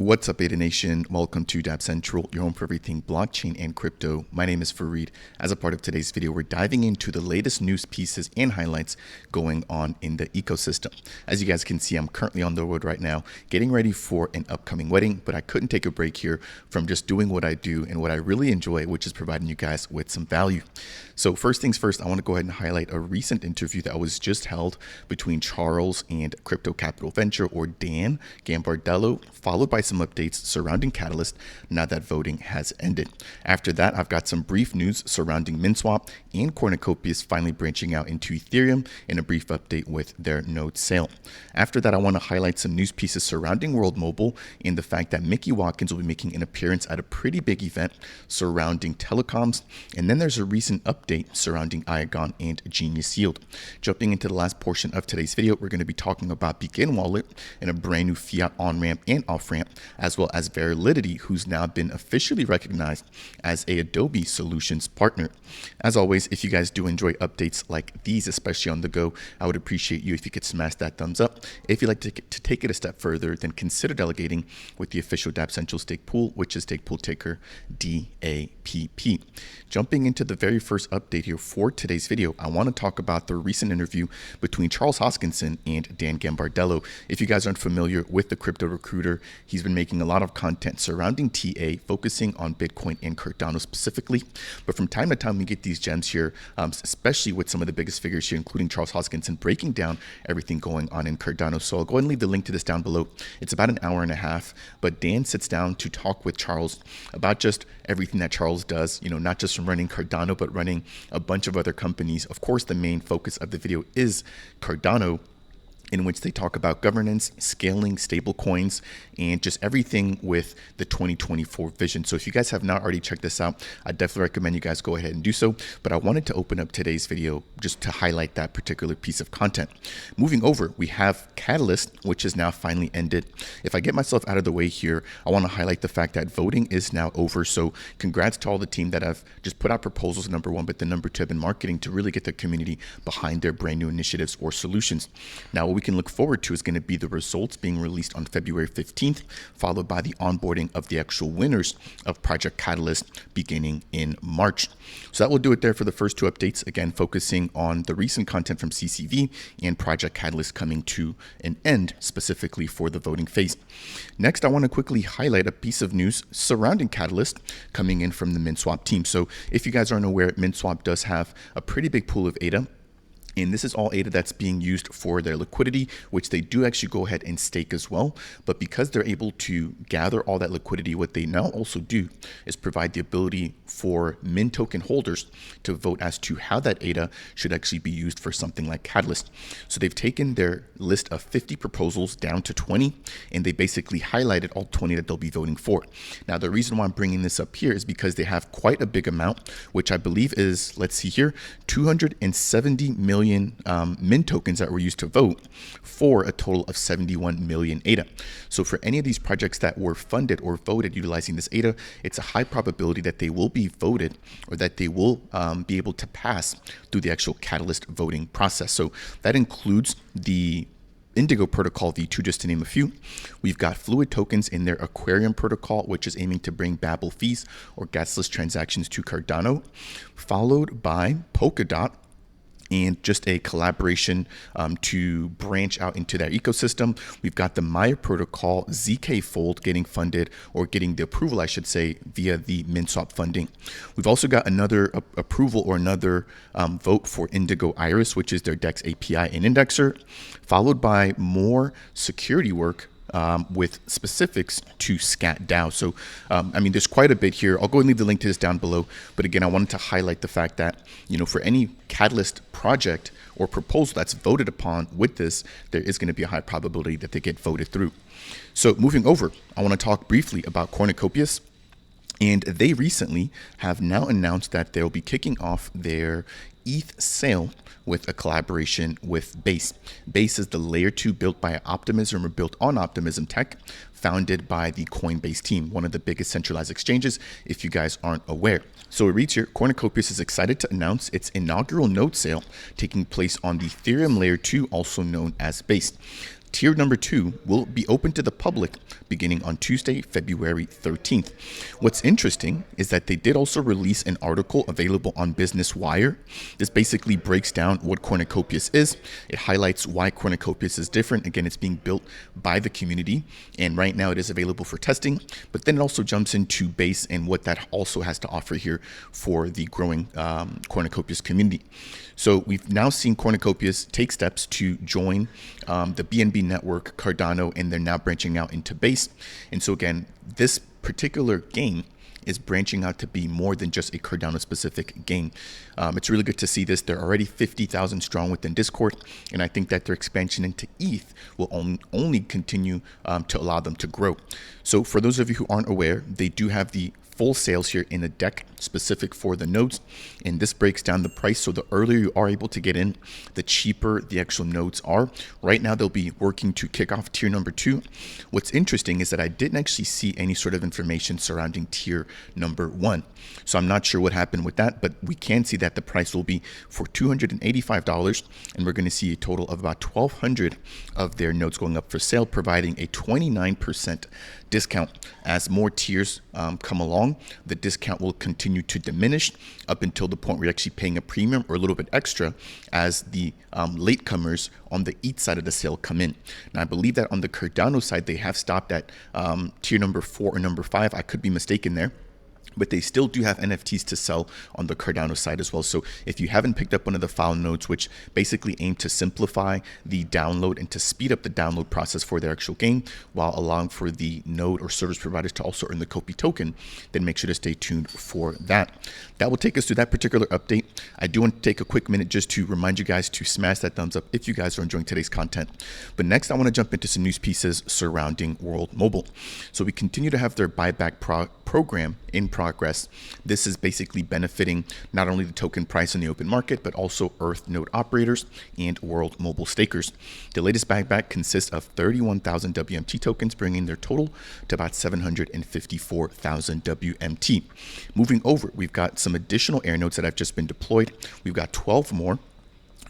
What's up, Beta Nation? Welcome to Dapp Central, your home for everything blockchain and crypto. My name is Fareed. As a part of today's video, we're diving into the latest news pieces and highlights going on in the ecosystem. As you guys can see, I'm currently on the road right now, getting ready for an upcoming wedding, but I couldn't take a break here from just doing what I do and what I really enjoy, which is providing you guys with some value. So first things first, I want to go ahead and highlight a recent interview that was just held between Charles and Crypto Capital Venture, or Dan Gambardello, followed by some updates surrounding Catalyst now that voting has ended. After that, I've got some brief news surrounding Minswap and Cornucopias finally branching out into Ethereum, and a brief update with their node sale. After that, I want to highlight some news pieces surrounding World Mobile and the fact that Mickey Watkins will be making an appearance at a pretty big event surrounding telecoms. And then there's a recent update surrounding Iagon and Genius Yield. Jumping into the last portion of today's video, we're going to be talking about Begin Wallet and a brand new Fiat on-ramp and off-ramp, as well as Veralidity, who's now been officially recognized as a Adobe solutions partner. As always, if you guys do enjoy updates like these, especially on the go, I would appreciate you if you could smash that thumbs up. If you'd like to take it a step further, then consider delegating with the official Dapp Central stake pool, which is stake pool ticker DAPP. Jumping into the very first update here for today's video, I want to talk about the recent interview between Charles Hoskinson and Dan Gambardello. If you guys aren't familiar with the crypto recruiter, he's been making a lot of content surrounding TA, focusing on Bitcoin and Cardano specifically. But from time to time, we get these gems here, especially with some of the biggest figures here, including Charles Hoskinson, breaking down everything going on in Cardano. So I'll go ahead and leave the link to this down below. It's about an hour and a half, but Dan sits down to talk with Charles about just everything that Charles does, not just from running Cardano, but running a bunch of other companies. Of course, the main focus of the video is Cardano, in which they talk about governance, scaling, stable coins, and just everything with the 2024 vision. So if you guys have not already checked this out, I definitely recommend you guys go ahead and do so. But I wanted to open up today's video just to highlight that particular piece of content. Moving over, we have Catalyst, which is now finally ended. If I get myself out of the way here, I want to highlight the fact that voting is now over. So congrats to all the team that have just put out proposals, number one, but then number two, have been marketing to really get the community behind their brand new initiatives or solutions. Now, what we can look forward to is going to be the results being released on February 15th, followed by the onboarding of the actual winners of Project Catalyst beginning in March. So that will do it there for the first two updates, again focusing on the recent content from CCV and Project Catalyst coming to an end specifically for the voting phase. Next, I want to quickly highlight a piece of news surrounding Catalyst coming in from the Minswap team. So if you guys aren't aware, Minswap does have a pretty big pool of ADA. And this is all ADA that's being used for their liquidity, which they do actually go ahead and stake as well. But because they're able to gather all that liquidity, what they now also do is provide the ability for Min token holders to vote as to how that ADA should actually be used for something like Catalyst. So they've taken their list of 50 proposals down to 20, and they basically highlighted all 20 that they'll be voting for. Now, the reason why I'm bringing this up here is because they have quite a big amount, which I believe is, let's see here, 270 million Min tokens that were used to vote for a total of 71 million ADA. So for any of these projects that were funded or voted utilizing this ADA, it's a high probability that they will be voted, or that they will be able to pass through the actual Catalyst voting process. So that includes the Indigo protocol V2, just to name a few. We've got Fluid tokens in their Aquarium protocol, which is aiming to bring Babel fees or gasless transactions to Cardano, followed by Polkadot, and just a collaboration to branch out into that ecosystem. We've got the Maya protocol, ZK Fold, getting funded, or getting the approval, I should say, via the Minswap funding. We've also got another approval, or another vote for Indigo Iris, which is their DEX API and indexer, followed by more security work with specifics to Scat DAO. So, there's quite a bit here. I'll go and leave the link to this down below. But again, I wanted to highlight the fact that, for any Catalyst project or proposal that's voted upon with this, there is going to be a high probability that they get voted through. So moving over, I want to talk briefly about Cornucopias. And they recently have now announced that they'll be kicking off their ETH sale with a collaboration with Base. Base is the layer 2 built by Optimism, or built on Optimism tech, founded by the Coinbase team, one of the biggest centralized exchanges, if you guys aren't aware. So it reads here, Cornucopias is excited to announce its inaugural node sale taking place on the Ethereum layer 2, also known as Base. Tier number 2 will be open to the public beginning on Tuesday, February 13th. What's interesting is that they did also release an article available on Business Wire. This basically breaks down what Cornucopias is. It highlights why Cornucopias is different. Again, it's being built by the community, and right now it is available for testing, but then it also jumps into Base and what that also has to offer here for the growing Cornucopias community. So we've now seen Cornucopias take steps to join the BNB network, Cardano, and they're now branching out into Base. And so again, this particular game is branching out to be more than just a Cardano specific game. It's really good to see this. They're already 50,000 strong within Discord, and I think that their expansion into ETH will only continue to allow them to grow. So for those of you who aren't aware, they do have the full sales here in a deck specific for the nodes, and this breaks down the price. So the earlier you are able to get in, the cheaper the actual nodes are. Right now they'll be working to kick off tier number 2. What's interesting is that I didn't actually see any sort of information surrounding tier number 1, so I'm not sure what happened with that, but we can see that the price will be for $285, and we're going to see a total of about 1,200 of their nodes going up for sale, providing a 29% discount. As more tiers come along, the discount will continue to diminish up until the point where you're actually paying a premium or a little bit extra as the latecomers on the ETH side of the sale come in. Now, I believe that on the Cardano side, they have stopped at tier number 4 or number 5. I could be mistaken there, but they still do have NFTs to sell on the Cardano side as well. So if you haven't picked up one of the file nodes, which basically aim to simplify the download and to speed up the download process for their actual game while allowing for the node or service providers to also earn the Kopi token, then make sure to stay tuned for that. That will take us to that particular update. I do want to take a quick minute just to remind you guys to smash that thumbs up if you guys are enjoying today's content. But next, I want to jump into some news pieces surrounding World Mobile. So we continue to have their buyback program in progress. This is basically benefiting not only the token price in the open market, but also Earth node operators and World Mobile stakers. The latest buyback consists of 31,000 WMT tokens, bringing their total to about 754,000 WMT. Moving over, we've got some additional air nodes that have just been deployed. We've got 12 more,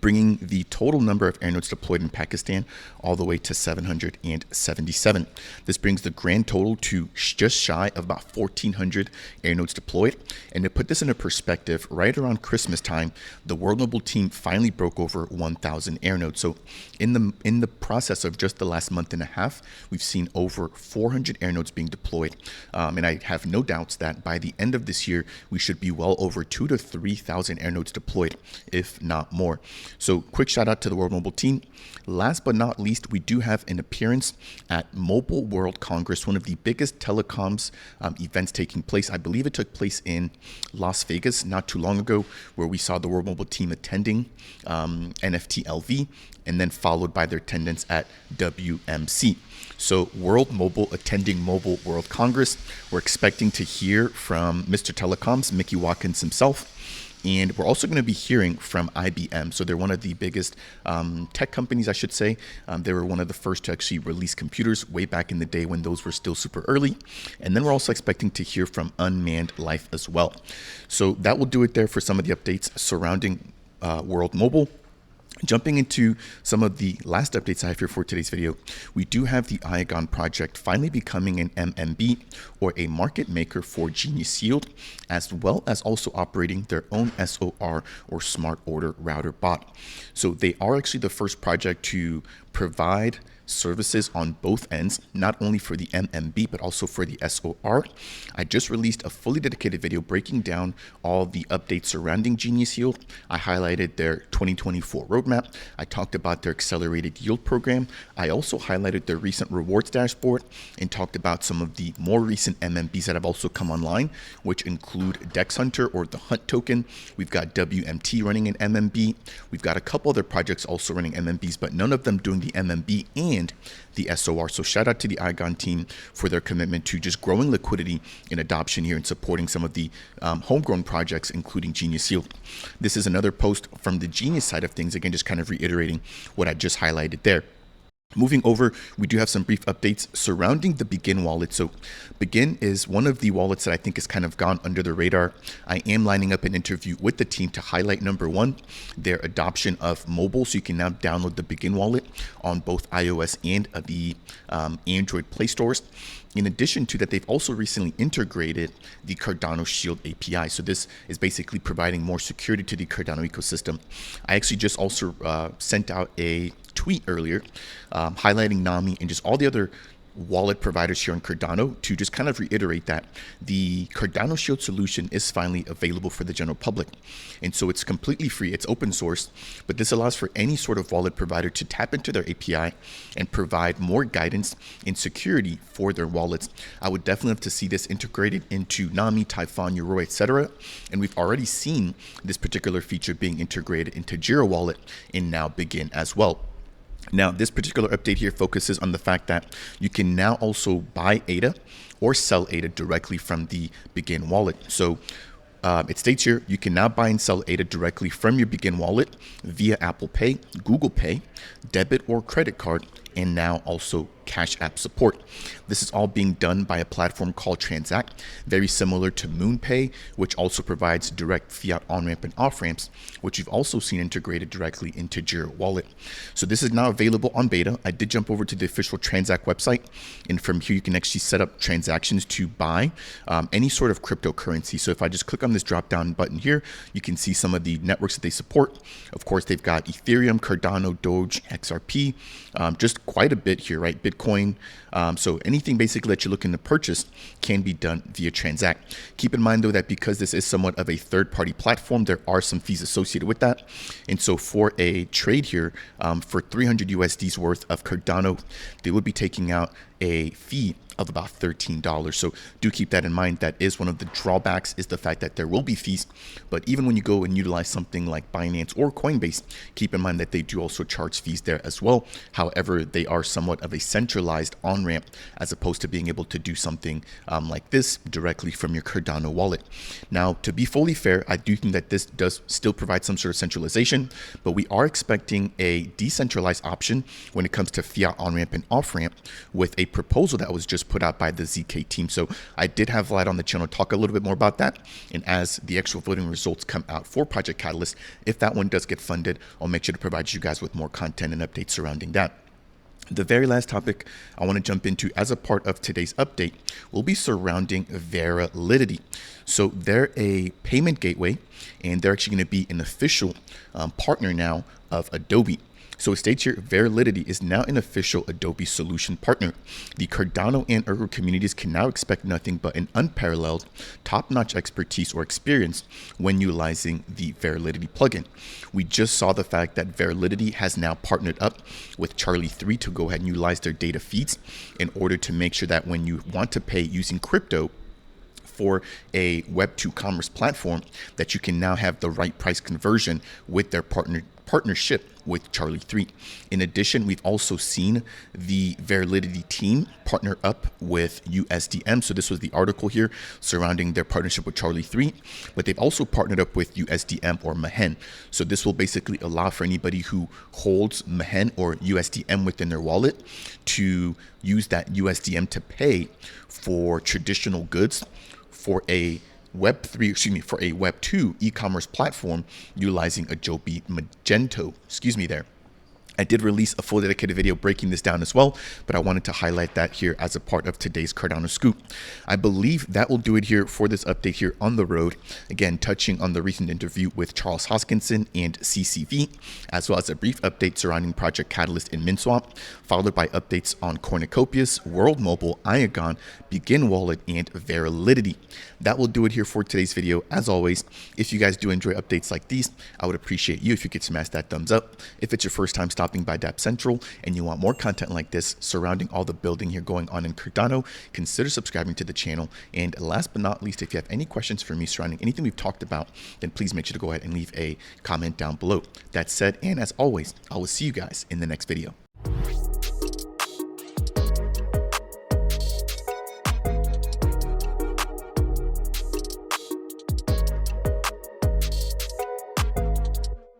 bringing the total number of air nodes deployed in Pakistan all the way to 777. This brings the grand total to just shy of about 1,400 air nodes deployed. And to put this into perspective, right around Christmas time, the World Mobile team finally broke over 1,000 air nodes. So in the process of just the last month and a half, we've seen over 400 air nodes being deployed. And I have no doubts that by the end of this year, we should be well over 2,000 to 3,000 air nodes deployed, if not more. So quick shout out to the World Mobile team. Last but not least, we do have an appearance at Mobile World Congress, one of the biggest telecoms events taking place. I believe it took place in Las Vegas not too long ago, where we saw the World Mobile team attending NFT LV, and then followed by their attendance at WMC. So World Mobile attending Mobile World Congress. We're expecting to hear from Mr. Telecoms, Mickey Watkins himself. And we're also going to be hearing from IBM. So they're one of the biggest tech companies, I should say. They were one of the first to actually release computers way back in the day when those were still super early. And then we're also expecting to hear from Unmanned Life as well. So that will do it there for some of the updates surrounding World Mobile. Jumping into some of the last updates I have here for today's video, we do have the Iagon project finally becoming an MMB, or a market maker for Genius Yield, as well as also operating their own SOR, or Smart Order Router bot. So they are actually the first project to provide services on both ends, not only for the MMB, but also for the SOR. I just released a fully dedicated video breaking down all the updates surrounding Genius Yield. I highlighted their 2024 roadmap. I talked about their accelerated yield program. I also highlighted their recent rewards dashboard and talked about some of the more recent MMBs that have also come online, which include Dex Hunter, or the Hunt token. We've got WMT running an MMB. We've got a couple other projects also running MMBs, but none of them doing the MMB and the SOR. So shout out to the Iagon team for their commitment to just growing liquidity and adoption here and supporting some of the homegrown projects, including Genius Yield. This is another post from the Genius side of things, again, just kind of reiterating what I just highlighted there. Moving over, we do have some brief updates surrounding the Begin wallet. So Begin is one of the wallets that I think has kind of gone under the radar. I am lining up an interview with the team to highlight, number one, their adoption of mobile. So you can now download the Begin wallet on both iOS and the Android Play stores. In addition to that, they've also recently integrated the Cardano Shield API. So this is basically providing more security to the Cardano ecosystem. I actually just also sent out a tweet earlier highlighting Nami and just all the other wallet providers here on Cardano to just kind of reiterate that the Cardano Shield solution is finally available for the general public. And so it's completely free, it's open source, but this allows for any sort of wallet provider to tap into their API and provide more guidance and security for their wallets. I would definitely love to see this integrated into Nami, Typhon, Yoroi, etc. And we've already seen this particular feature being integrated into Jira Wallet and now Begin as well. Now, this particular update here focuses on the fact that you can now also buy ADA or sell ADA directly from the Begin wallet. So it states here, you can now buy and sell ADA directly from your Begin wallet via Apple Pay, Google Pay, debit or credit card, and now also Cash App support. This is all being done by a platform called Transact, very similar to MoonPay, which also provides direct fiat on-ramp and off-ramps, which you've also seen integrated directly into Jira Wallet. So this is now available on beta. I did jump over to the official Transact website, and from here you can actually set up transactions to buy any sort of cryptocurrency. So if I just click on this drop-down button here, you can see some of the networks that they support. Of course, they've got Ethereum, Cardano, Doge, XRP, just quite a bit here, right? Bitcoin. So anything basically that you're looking to purchase can be done via Transact. Keep in mind though that because this is somewhat of a third-party platform, there are some fees associated with that. And so for a trade here, for 300 USD's worth of Cardano, they would be taking out a fee of about $13. So do keep that in mind. That is one of the drawbacks, is the fact that there will be fees. But even when you go and utilize something like Binance or Coinbase, keep in mind that they do also charge fees there as well. However, they are somewhat of a centralized on-ramp as opposed to being able to do something like this directly from your Cardano wallet. Now, to be fully fair, I do think that this does still provide some sort of centralization, but we are expecting a decentralized option when it comes to fiat on-ramp and off-ramp with a proposal that was just put out by the ZK team. So I did have Vlad on the channel talk a little bit more about that. And as the actual voting results come out for Project Catalyst, if that one does get funded, I'll make sure to provide you guys with more content and updates surrounding that. The very last topic I want to jump into as a part of today's update will be surrounding Veralidity. So they're a payment gateway, and they're actually going to be an official partner now of Adobe. So it states here, Veralidity is now an official Adobe solution partner. The Cardano and Ergo communities can now expect nothing but an unparalleled, top-notch expertise or experience when utilizing the Veralidity plugin. We just saw the fact that Veralidity has now partnered up with Charlie 3 to go ahead and utilize their data feeds in order to make sure that when you want to pay using crypto for a Web2 commerce platform, that you can now have the right price conversion with their partnership with Charlie 3. In addition, we've also seen the Veralidity team partner up with USDM. So this was the article here surrounding their partnership with Charlie 3, but they've also partnered up with USDM or Mehen. So this will basically allow for anybody who holds Mehen or USDM within their wallet to use that USDM to pay for traditional goods for a for a Web2 e-commerce platform utilizing Adobe Magento. There. I did release a full dedicated video breaking this down as well, but I wanted to highlight that here as a part of today's Cardano Scoop. I believe that will do it here for this update here on the road. Again, touching on the recent interview with Charles Hoskinson and CCV, as well as a brief update surrounding Project Catalyst and Minswap, followed by updates on Cornucopias, World Mobile, Iagon, Begin Wallet, and Veralidity. That will do it here for today's video. As always, if you guys do enjoy updates like these, I would appreciate you if you could smash that thumbs up. If it's your first time stopping by Dapp Central and you want more content like this surrounding all the building here going on in Cardano, consider subscribing to the channel. And last but not least, if you have any questions for me surrounding anything we've talked about, then please make sure to go ahead and leave a comment down below. That said, and as always, I will see you guys in the next video.